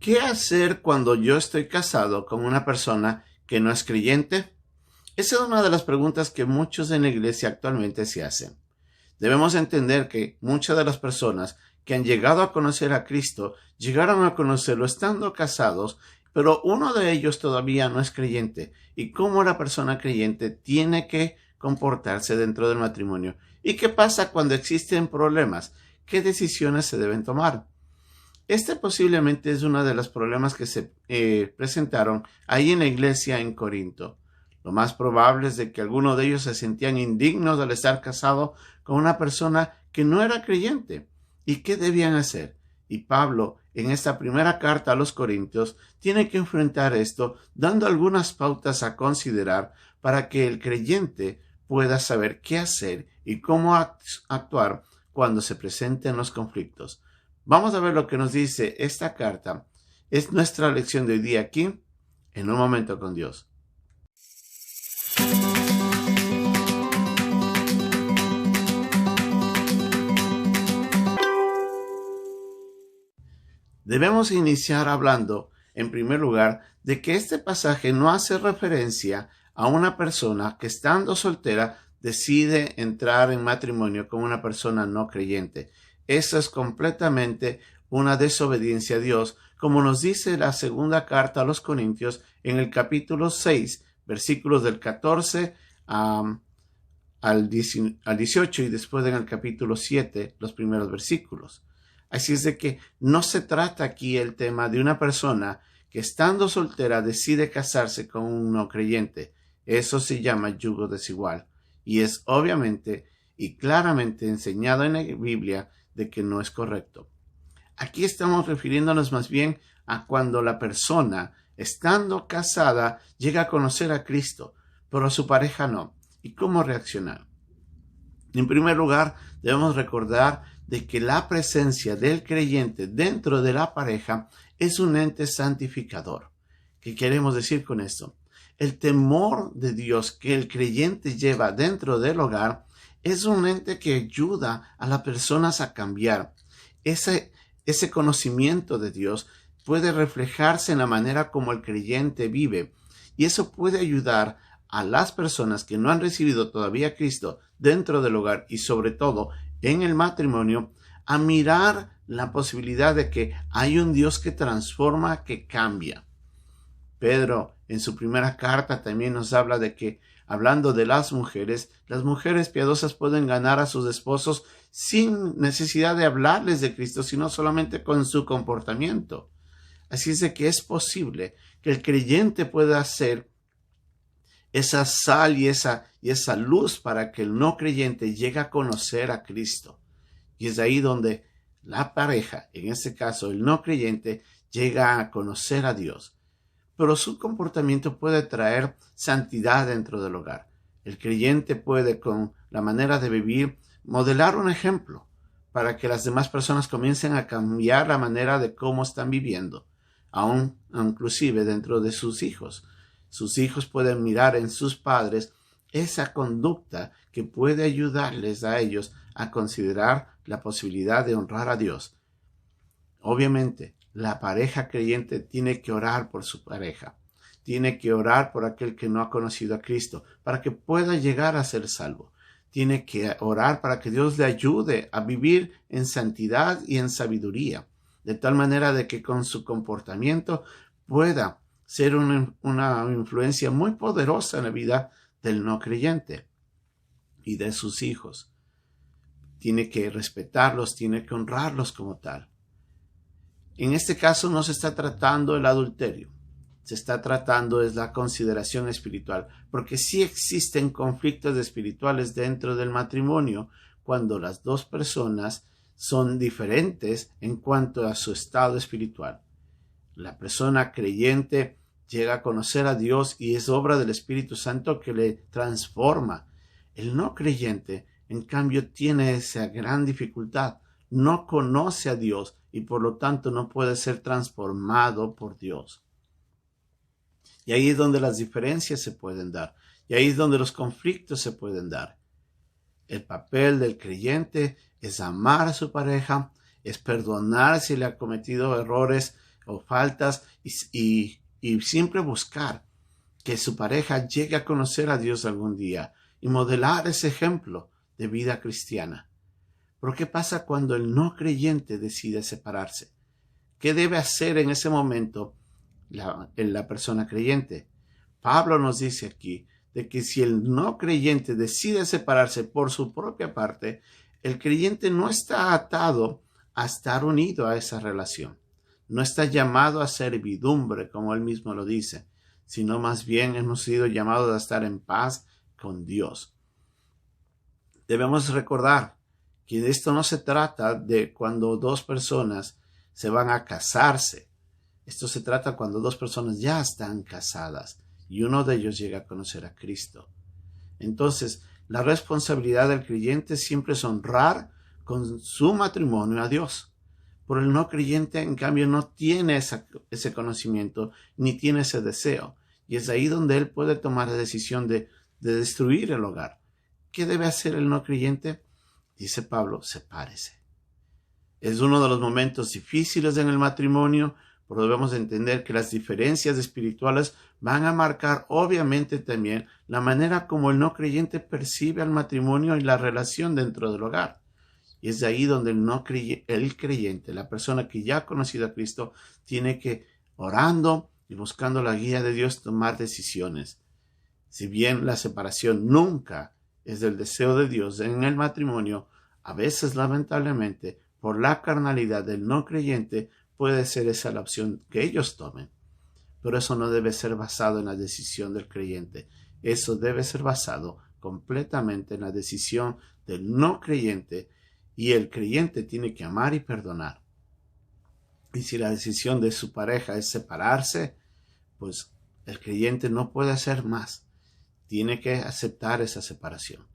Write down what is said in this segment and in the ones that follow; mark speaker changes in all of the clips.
Speaker 1: ¿Qué hacer cuando yo estoy casado con una persona que no es creyente? Esa es una de las preguntas que muchos en la iglesia actualmente se hacen. Debemos entender que muchas de las personas que han llegado a conocer a Cristo llegaron a conocerlo estando casados, pero uno de ellos todavía no es creyente. Y cómo la persona creyente tiene que comportarse dentro del matrimonio. ¿Y qué pasa cuando existen problemas? ¿Qué decisiones se deben tomar? Este posiblemente es uno de los problemas que se presentaron ahí en la iglesia en Corinto. Lo más probable es de que algunos de ellos se sentían indignos al estar casado con una persona que no era creyente. ¿Y qué debían hacer? Y Pablo, en esta primera carta a los Corintios, tiene que enfrentar esto dando algunas pautas a considerar para que el creyente pueda saber qué hacer y cómo actuar cuando se presenten los conflictos. Vamos a ver lo que nos dice esta carta. Es nuestra lección de hoy día aquí, en Un Momento con Dios. Debemos iniciar hablando, en primer lugar, de que este pasaje no hace referencia a una persona que estando soltera decide entrar en matrimonio con una persona no creyente. Eso es completamente una desobediencia a Dios, como nos dice la segunda carta a los Corintios en el capítulo 6, versículos del 14 al 18 y después en el capítulo 7, los primeros versículos. Así es de que no se trata aquí el tema de una persona que estando soltera decide casarse con un no creyente. Eso se llama yugo desigual y es obviamente y claramente enseñado en la Biblia de que no es correcto. Aquí estamos refiriéndonos más bien a cuando la persona, estando casada, llega a conocer a Cristo, pero a su pareja no. ¿Y cómo reaccionar? En primer lugar, debemos recordar de que la presencia del creyente dentro de la pareja es un ente santificador. ¿Qué queremos decir con esto? El temor de Dios que el creyente lleva dentro del hogar es un ente que ayuda a las personas a cambiar. Ese conocimiento de Dios puede reflejarse en la manera como el creyente vive, y eso puede ayudar a las personas que no han recibido todavía a Cristo dentro del hogar y sobre todo en el matrimonio a mirar la posibilidad de que hay un Dios que transforma, que cambia. Pedro en su primera carta también nos habla de que, hablando de las mujeres piadosas pueden ganar a sus esposos sin necesidad de hablarles de Cristo, sino solamente con su comportamiento. Así es de que es posible que el creyente pueda ser esa sal y esa luz para que el no creyente llegue a conocer a Cristo. Y es ahí donde la pareja, en este caso el no creyente, llega a conocer a Dios. Pero su comportamiento puede traer santidad dentro del hogar. El creyente puede, con la manera de vivir, modelar un ejemplo para que las demás personas comiencen a cambiar la manera de cómo están viviendo, aún inclusive dentro de sus hijos. Sus hijos pueden mirar en sus padres esa conducta que puede ayudarles a ellos a considerar la posibilidad de honrar a Dios. Obviamente, la pareja creyente tiene que orar por su pareja. Tiene que orar por aquel que no ha conocido a Cristo para que pueda llegar a ser salvo. Tiene que orar para que Dios le ayude a vivir en santidad y en sabiduría, de tal manera de que con su comportamiento pueda ser una influencia muy poderosa en la vida del no creyente y de sus hijos. Tiene que respetarlos, tiene que honrarlos como tal. En este caso no se está tratando el adulterio, se está tratando es la consideración espiritual, porque sí existen conflictos espirituales dentro del matrimonio cuando las dos personas son diferentes en cuanto a su estado espiritual. La persona creyente llega a conocer a Dios y es obra del Espíritu Santo que le transforma. El no creyente, en cambio, tiene esa gran dificultad. No conoce a Dios y por lo tanto no puede ser transformado por Dios. Y ahí es donde las diferencias se pueden dar. Y ahí es donde los conflictos se pueden dar. El papel del creyente es amar a su pareja, es perdonar si le ha cometido errores o faltas y siempre buscar que su pareja llegue a conocer a Dios algún día y modelar ese ejemplo de vida cristiana. Pero ¿qué pasa cuando el no creyente decide separarse? ¿Qué debe hacer en ese momento la persona creyente? Pablo nos dice aquí de que si el no creyente decide separarse por su propia parte, el creyente no está atado a estar unido a esa relación. No está llamado a servidumbre, como él mismo lo dice, sino más bien hemos sido llamados a estar en paz con Dios. Debemos recordar que esto no se trata de cuando dos personas se van a casarse. Esto se trata cuando dos personas ya están casadas y uno de ellos llega a conocer a Cristo. Entonces, la responsabilidad del creyente siempre es honrar con su matrimonio a Dios. Pero el no creyente, en cambio, no tiene ese conocimiento ni tiene ese deseo. Y es ahí donde él puede tomar la decisión de destruir el hogar. ¿Qué debe hacer el no creyente? Dice Pablo, sepárese. Es uno de los momentos difíciles en el matrimonio, pero debemos entender que las diferencias espirituales van a marcar obviamente también la manera como el no creyente percibe al matrimonio y la relación dentro del hogar. Y es de ahí donde el creyente, la persona que ya ha conocido a Cristo, tiene que, orando y buscando la guía de Dios, tomar decisiones. Si bien la separación nunca es del deseo de Dios en el matrimonio, a veces lamentablemente por la carnalidad del no creyente puede ser esa la opción que ellos tomen. Pero eso no debe ser basado en la decisión del creyente. Eso debe ser basado completamente en la decisión del no creyente, y el creyente tiene que amar y perdonar. Y si la decisión de su pareja es separarse, pues el creyente no puede hacer más. Tiene que aceptar esa separación.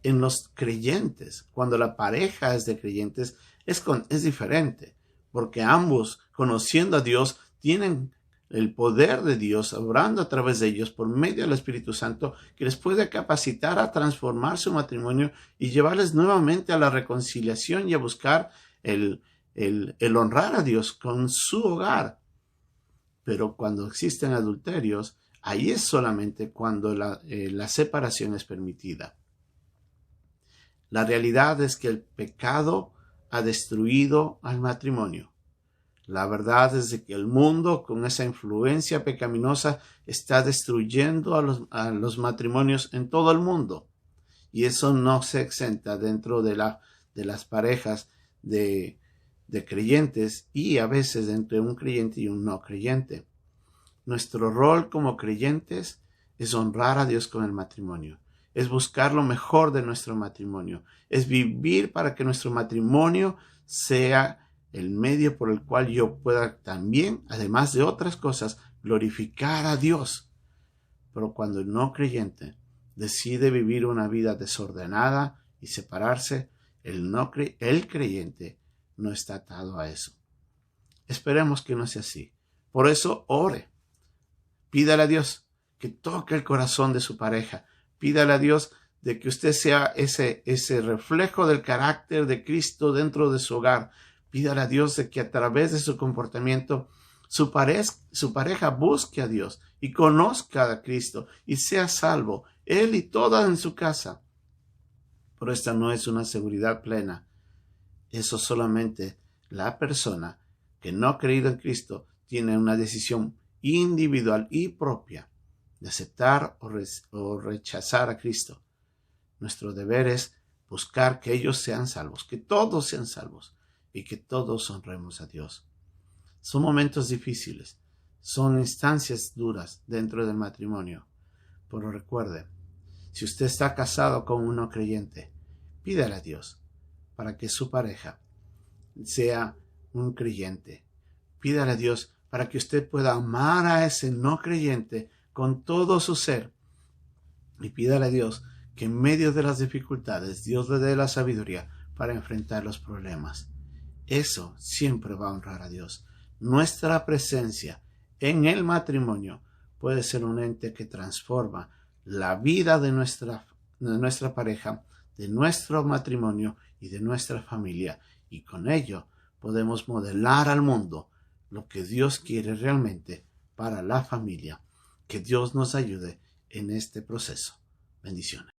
Speaker 1: En los creyentes, cuando la pareja es de creyentes, es diferente, porque ambos, conociendo a Dios, tienen el poder de Dios obrando a través de ellos por medio del Espíritu Santo, que les puede capacitar a transformar su matrimonio y llevarles nuevamente a la reconciliación y a buscar el honrar a Dios con su hogar. Pero cuando existen adulterios, ahí es solamente cuando la separación es permitida. La realidad es que el pecado ha destruido al matrimonio. La verdad es de que el mundo, con esa influencia pecaminosa, está destruyendo a los matrimonios en todo el mundo. Y eso no se exenta dentro de las parejas de creyentes, y a veces entre un creyente y un no creyente. Nuestro rol como creyentes es honrar a Dios con el matrimonio. Es buscar lo mejor de nuestro matrimonio. Es vivir para que nuestro matrimonio sea el medio por el cual yo pueda también, además de otras cosas, glorificar a Dios. Pero cuando el no creyente decide vivir una vida desordenada y separarse, el creyente no está atado a eso. Esperemos que no sea así. Por eso ore. Pídale a Dios que toque el corazón de su pareja. Pídale a Dios de que usted sea ese reflejo del carácter de Cristo dentro de su hogar. Pídale a Dios de que a través de su comportamiento su pareja busque a Dios y conozca a Cristo y sea salvo, él y toda en su casa. Pero esta no es una seguridad plena. Eso solamente la persona que no ha creído en Cristo tiene una decisión individual y propia de aceptar o rechazar a Cristo. Nuestro deber es buscar que ellos sean salvos, que todos sean salvos y que todos honremos a Dios. Son momentos difíciles, son instancias duras dentro del matrimonio, pero recuerde, si usted está casado con un no creyente, pídale a Dios para que su pareja sea un creyente. Pídale a Dios para que usted pueda amar a ese no creyente con todo su ser. Y pídale a Dios que en medio de las dificultades Dios le dé la sabiduría para enfrentar los problemas. Eso siempre va a honrar a Dios. Nuestra presencia en el matrimonio puede ser un ente que transforma la vida de nuestra pareja, de nuestro matrimonio y de nuestra familia. Y con ello podemos modelar al mundo lo que Dios quiere realmente para la familia. Que Dios nos ayude en este proceso. Bendiciones.